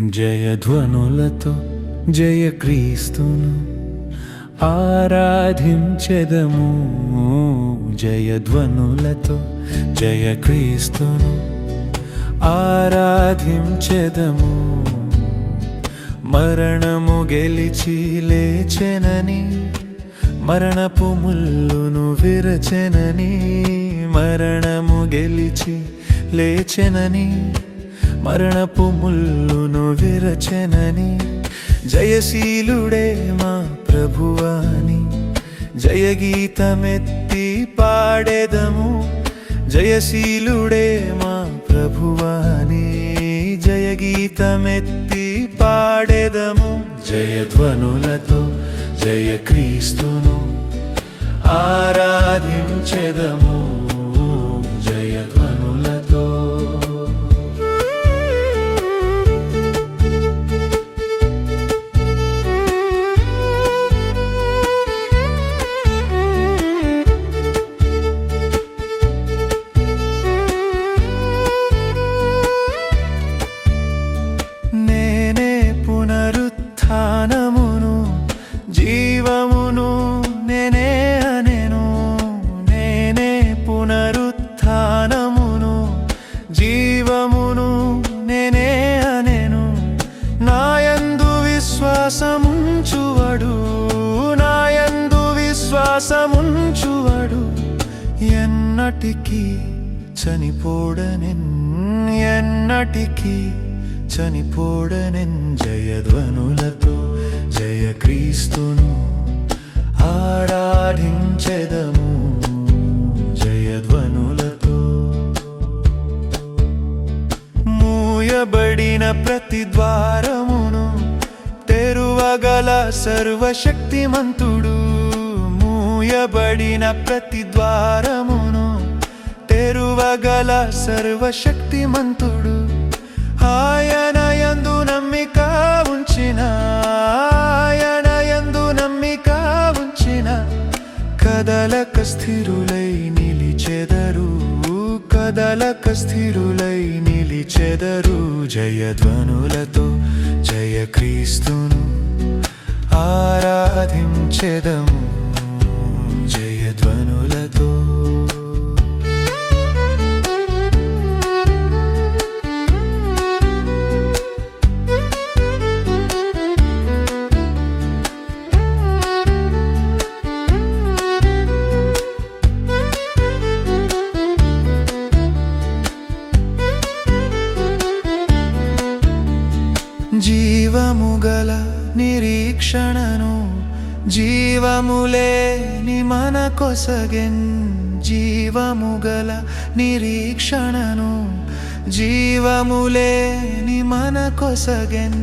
జయధ్వనులతో జయ క్రీస్తును ఆరాధించెదము. జయధ్వనులతో జయ క్రీస్తును ఆరాధించెదము. మరణము గెలిచి లేచెనని, మరణపు ముల్లును విరచెనని. మరణము గెలిచి లేచెనని, మరణపు ముల్లును విరచెనని. జయశీలుడే మా ప్రభువాని జయగీతమెత్తి పాడెదము. జయశీలుడే మా ప్రభువాని జయగీతమెత్తి పాడెదము. జయధ్వనులతో జయ క్రీస్తును ఆరాధించెదము. జయధ్వనులతో పునరుత్థానమును జీవమును నేనే అనెను. నేనే పునరుత్థానమును జీవమును నేనే అనెను. నాయందు విశ్వాసముంచువడు, నాయందు విశ్వాసముంచువడు ఎన్నటికీ చనిపోడనెన్, ఎన్నటికీ చనిపోడనెన్. జయధ్వనులతో జయ క్రీస్తును ఆరాధించెదము. జయధ్వనులతో మూయబడిన ప్రతి ద్వారమును తెరువగల సర్వశక్తిమంతుడు. మూయబడిన ప్రతి ద్వారమును తెరువగల సర్వశక్తిమంతుడు. ఆయన యందు నమ్మిక ఉంచిన, ఆయన యందు నమ్మిక ఉంచిన కదలక స్థిరులై నిలిచెదరు, కదలక స్థిరులై నిలిచెదరు. జయధ్వనులతో జయ క్రీస్తును ఆరాధించెదము. జయధ్వనులతో జీవముగల నిరీక్షణను జీవములేని మన కొసగెన్. జీవముగల నిరీక్షణను జీవములేని మన కొసగెన్.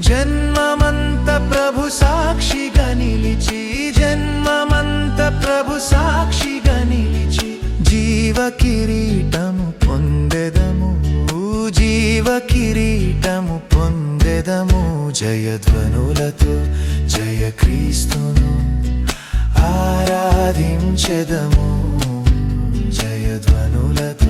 జన్మమంత ప్రభు సాక్షిగా నిలిచి, జన్మమంత ప్రభు సాక్షిగా నిలిచి జీవ కిరీటము పొందెదము, జీవ కిరీటము పొందెదము. జయధ్వనులతో జయ క్రీస్తును ఆరాధించెదము. జయధ్వనులతో